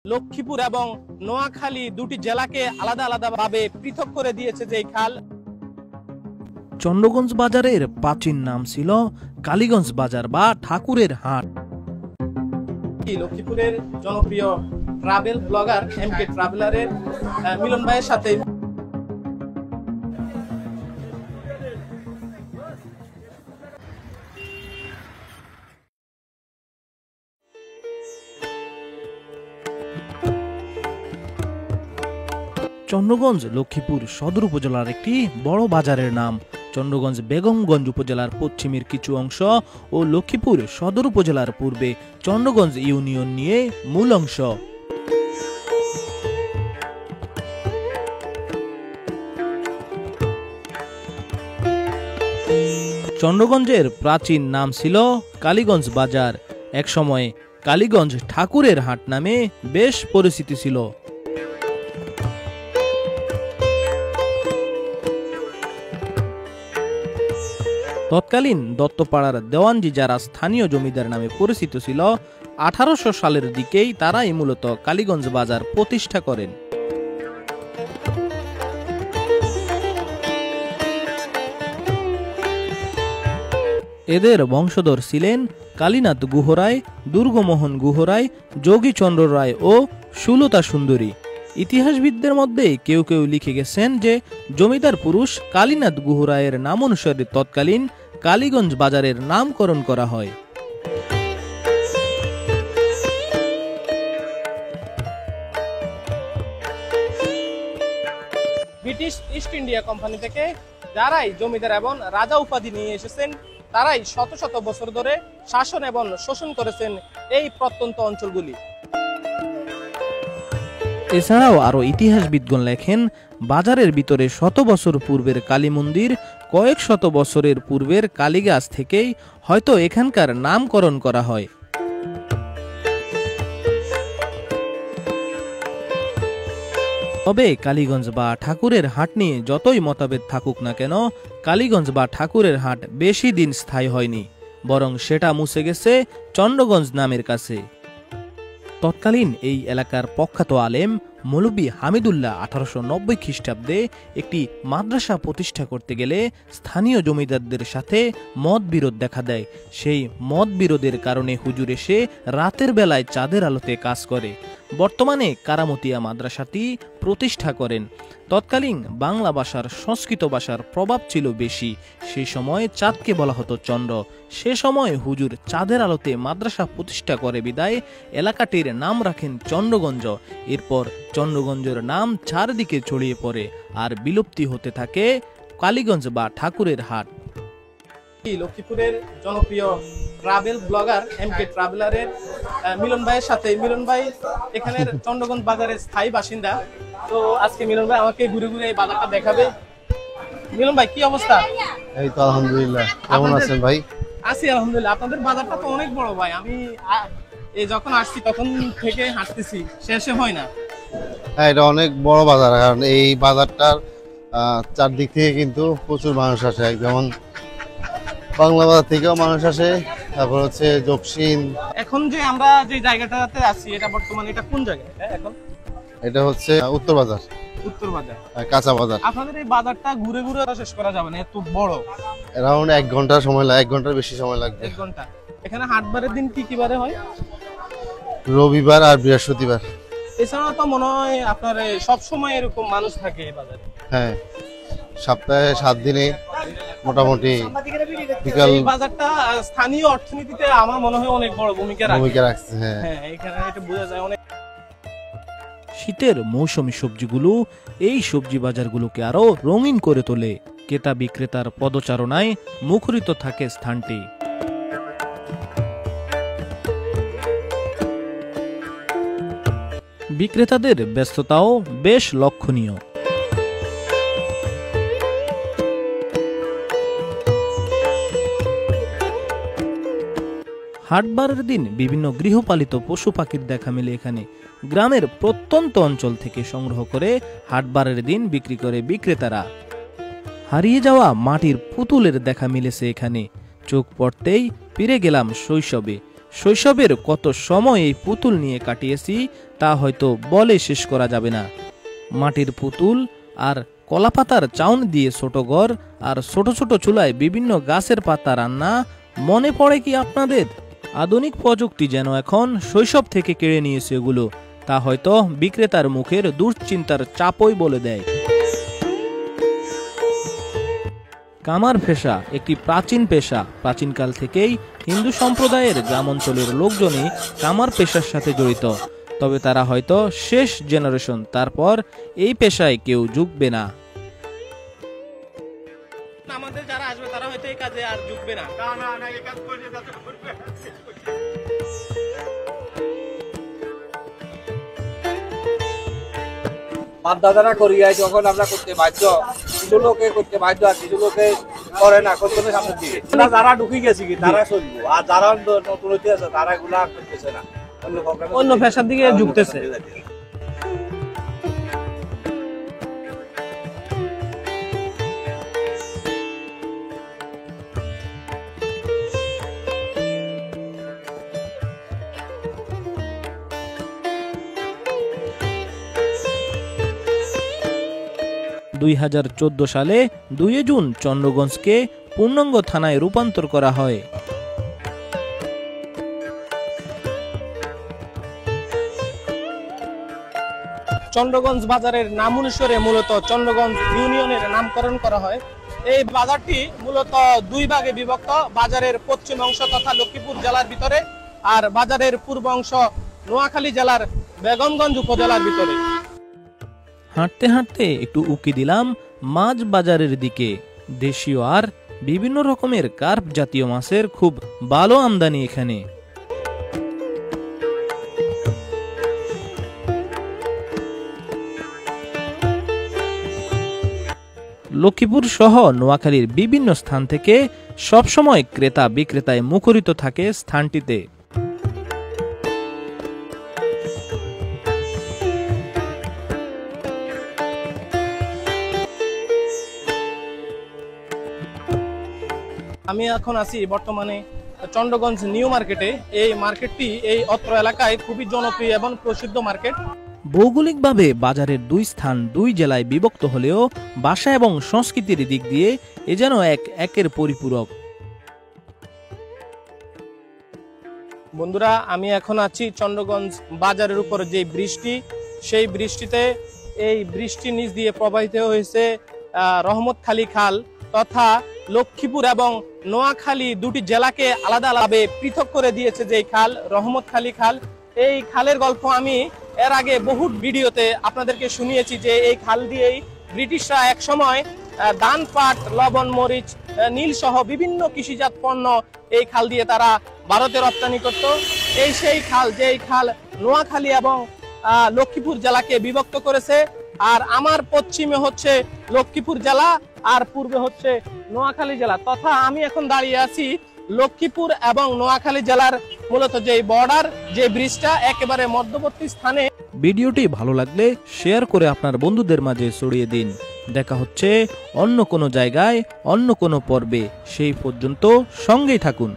লক্ষ্মীপুর এবং নোয়াখালী দুটি জেলাকে আলাদা আলাদাভাবে পৃথক করে দিয়েছে যে খাল। চন্দ্রগঞ্জ বাজারের প্রাচীন নাম ছিল কালীগঞ্জ বাজার বা ঠাকুরের হাট। লক্ষ্মীপুরের জনপ্রিয় ট্রাভেল ব্লগার এমকে ট্রাভেলারের মিলন ভাইয়ের সাথে চন্দ্রগঞ্জ লক্ষ্মীপুর সদর উপজেলার একটি বড় বাজারের নাম। চন্দ্রগঞ্জ বেগমগঞ্জ উপজেলার পশ্চিমের কিছু অংশ ও লক্ষ্মীপুর সদর উপজেলার পূর্বে চন্দ্রগঞ্জ ইউনিয়ন নিয়ে মূল অংশ। চন্দ্রগঞ্জের প্রাচীন নাম ছিল কালীগঞ্জ বাজার। একসময় কালীগঞ্জ ঠাকুরের হাট নামে বেশ পরিচিতি ছিল। তৎকালীন দত্তপাড়ার দেওয়ানজি যারা স্থানীয় জমিদার নামে পরিচিত ছিল, 1800 সালের দিকেই তারাই মূলত কালীগঞ্জ বাজার প্রতিষ্ঠা করেন। এদের বংশধর ছিলেন কালীনাথ গুহরায়, দুর্গমোহন গুহরায়, যোগীচন্দ্র রায় ও সুলতা সুন্দরী। ইতিহাসবিদদের মধ্যে কেউ কেউ লিখে গেছেন যে জমিদার পুরুষ কালীনাথ গুহরায়ের নাম অনুসারে তৎকালীন কালীগঞ্জ বাজারের নামকরণ করা হয়। ব্রিটিশ ইস্ট ইন্ডিয়া কোম্পানি থেকে যারাই জমিদার এবং রাজা উপাধি নিয়ে এসেছেন তারাই শত শত বছর ধরে শাসন এবং শোষণ করেছেন এই প্রত্যন্ত অঞ্চলগুলি। এছাড়াও আরো ইতিহাসবিদগণ লেখেন, বাজারের ভিতরে শত বছর পূর্বের কালী মন্দির, কয়েক শত বছরের পূর্বের কালীগাছ থেকেই হয়তো এখানকার নামকরণ করা হয়। তবে কালীগঞ্জ বা ঠাকুরের হাট নিয়ে যতই মতভেদ থাকুক না কেন, কালীগঞ্জ বা ঠাকুরের হাট বেশি দিন স্থায়ী হয়নি, বরং সেটা মুছে গেছে চন্দ্রগঞ্জ নামের কাছে। তৎকালীন এই এলাকার প্রখ্যাত আলেম মৌলবী হামিদুল্লাহ 1890 খ্রিস্টাব্দে একটি মাদ্রাসা প্রতিষ্ঠা করতে গেলে স্থানীয় জমিদারদের সাথে মতবিরোধ দেখা দেয়। সেই মতবিরোধের কারণে হুজুর এসে রাতের বেলায় চাঁদের আলোতে কাজ করে বর্তমানে কারামতিয়া মাদ্রাসাটি প্রতিষ্ঠা করেন। তৎকালীন বাংলা ভাষার সংস্কৃত ভাষার প্রভাব ছিল বেশি। সেই সময় চাঁদকে বলা হতো চন্দ্র। সে সময় হুজুর চাঁদের আলোতে মাদ্রাসা প্রতিষ্ঠা করে বিদায় এলাকাটির নাম রাখেন চন্দ্রগঞ্জ। এরপর চন্দ্রগঞ্জের নাম চারদিকে ছড়িয়ে পড়ে আর বিলুপ্তি হতে থাকে কালীগঞ্জ বা ঠাকুরের হাট। লক্ষ্মীপুরের জনপ্রিয় ট্রাভেল ব্লগার এমকে ট্রাভেলারের মিলন ভাইয়ের সাথে। মিলন ভাই এখানের চন্দ্রগঞ্জ বাজারের স্থায়ী বাসিন্দা। তো আজকে মিলন ভাই আমাকে ঘুরে ঘুরে এই বাজারটা দেখাবে। মিলন ভাই কি অবস্থা? এই তো আলহামদুলিল্লাহ। কেমন আছেন ভাই? আছি আলহামদুলিল্লাহ। আপনাদের বাজারটা তো অনেক বড় ভাই। আমি যখন আসছি তখন থেকে হাঁটতেছি, শেষে হয় না। হ্যাঁ, এটা অনেক বড় বাজার, কারণ এই বাজারটার চারদিক থেকে কিন্তু প্রচুর মানুষ আসে। যেমন বাংলা বাজার থেকেও মানুষ আসে, তারপর হচ্ছে দক্ষিণ। এখন যে আমরা যে জায়গাটাতে আছি এটা বর্তমানে এটা কোন জায়গা? এখন এটা হচ্ছে উত্তর বাজার। উত্তর বাজার, কাঁচা বাজার। আপনাদের এই বাজারটা ঘুরে ঘুরে শেষ করা যাবে না, এত বড়। অ্যারাউন্ড 1 ঘন্টা সময় লাগে, 1 ঘন্টার বেশি সময় লাগবে। 1 ঘন্টা। এখানে হাটবারের দিন কি কি বারে হয়? রবিবার আর বৃহস্পতিবার। এছাড়া তো মনে হয় আপনার সব সময় এরকম মানুষ থাকে এই বাজারে। হ্যাঁ, সপ্তাহে 7 দিনে মোটামুটি বিকাল। এই বাজারটা স্থানীয় অর্থনীতিতে আমার মনে হয় অনেক বড় ভূমিকা রাখছে। হ্যাঁ, এখানে এটা বোঝা যায় অনেক। শীতের মৌসুমী সবজিগুলো এই সবজি বাজারগুলোকে আরো রঙিন করে তোলে। ক্রেতা বিক্রেতার পদচারণায় মুখরিত থাকে স্থানটি। বিক্রেতাদের ব্যস্ততাও বেশ লক্ষণীয়। হাটবারের দিন বিভিন্ন গৃহপালিত পশু পাখির দেখা মেলে এখানে। গ্রামের প্রত্যন্ত অঞ্চল থেকে সংগ্রহ করে হাটবারের দিন বিক্রি করে বিক্রেতারা। হারিয়ে যাওয়া মাটির পুতুলের দেখা মিলেছে এখানে। চোখ পড়তেই ফিরে গেলাম শৈশবে। শৈশবের কত সময় এই পুতুল নিয়ে কাটিয়েছি তা হয়তো বলে শেষ করা যাবে না। মাটির পুতুল আর কলাপাতার চাউন দিয়ে ছোট ঘর আর ছোট ছোট চুলায় বিভিন্ন গাছের পাতা রান্না মনে পড়ে কি আপনাদের? আধুনিক প্রযুক্তি যেন এখন শৈশব থেকে কেড়ে নিয়েছে এগুলো, তা হয়তো বিক্রেতার মুখের দুশ্চিন্তার চাপই বলে দেয়। কামার পেশা একটি প্রাচীন পেশা। প্রাচীনকাল থেকেই হিন্দু সম্প্রদায়ের গ্রাম অঞ্চলের লোকজনই কামার পেশার সাথে জড়িত। তবে তারা হয়তো শেষ জেনারেশন, তারপর এই পেশায় কেউ ঝুঁকবে না। আমাদের যারা আসবে তারা হয়তো এই কাজে আর ঝুঁকবে না। বাপদাদারা করিয়া যখন আমরা করতে বাধ্য, কিছু লোকে করতে বাধ্য আর কিছু লোকে করে না, করতে সামনের দিকে। যারা ঢুকে গেছে কি তারা চলবো, আর যারা নতুন হইতে আছে তারা এগুলা করতেছে না, অন্য পেশার দিকে ঝুঁকতেছে। 2014 সালে 2 জুন চন্দ্রগঞ্জকে পূর্ণাঙ্গ থানায় রূপান্তর করা হয়। চন্দ্রগঞ্জ বাজারের নাম অনুসারে মূলত চন্দ্রগঞ্জ ইউনিয়নের নামকরণ করা হয়। এই বাজারটি মূলত দুই ভাগে বিভক্ত, বাজারের পশ্চিম অংশ তথা লক্ষ্মীপুর জেলার ভিতরে আর বাজারের পূর্ব অংশ নোয়াখালী জেলার বেগমগঞ্জ উপজেলার ভিতরে। হাঁটতে হাঁটতে একটু উকি দিলাম মাছ বাজারের দিকে। দেশীয় আর বিভিন্ন রকমের কার্প জাতীয় মাছের খুব ভালো আমদানি এখানে। লক্ষ্মীপুর সহ নোয়াখালীর বিভিন্ন স্থান থেকে সবসময় ক্রেতা বিক্রেতায় মুখরিত থাকে স্থানটিতে। আমি এখন আছি বর্তমানে চন্দ্রগঞ্জ নিউ মার্কেটে। এই মার্কেটটি এই অত্র এলাকায় খুবই জনপ্রিয় এবং প্রসিদ্ধ মার্কেট। ভৌগোলিকভাবে বাজারের দুই স্থান দুই জেলায় বিভক্ত হলেও ভাষা এবং সংস্কৃতির দিক দিয়ে এ যেন একের পরিপূরক। বন্ধুরা, আমি এখন আছি চন্দ্রগঞ্জ বাজারের উপর যে বৃষ্টি, সেই বৃষ্টিতে এই বৃষ্টির নিচ দিয়ে প্রবাহিত হয়েছে রহমতখালী খাল তথা লক্ষ্মীপুর এবং নোয়াখালী দুটি জেলাকে আলাদা আলাদা পৃথক করে দিয়েছে যে খাল রহমতখালী খাল। এই খালের গল্প আমি এর আগে বহু ভিডিওতে আপনাদেরকে শুনিয়েছি যে এই খাল দিয়েই ব্রিটিশরা এক সময় ধান, পাট, লবণ, মরিচ, নীল সহ বিভিন্ন কৃষিজাত পণ্য এই খাল দিয়ে তারা ভারতে রপ্তানি করত। এই সেই খাল, যে এই খাল নোয়াখালী এবং লক্ষ্মীপুর জেলাকে বিভক্ত করেছে। আর আমার পশ্চিমে হচ্ছে লক্ষ্মীপুর জেলা আর পূর্বে হচ্ছে নোয়াখালী জেলা, তথা আমি এখন দাঁড়িয়ে আছি লক্ষ্মীপুর এবং নোয়াখালী জেলার মূলত যে বর্ডার, যে ব্রিজটা একেবারে মধ্যবর্তী স্থানে। ভিডিওটি ভালো লাগলে শেয়ার করে আপনার বন্ধুদের মাঝে ছড়িয়ে দিন। দেখা হচ্ছে অন্য কোনো জায়গায় অন্য কোনো পর্বে, সেই পর্যন্ত সঙ্গেই থাকুন।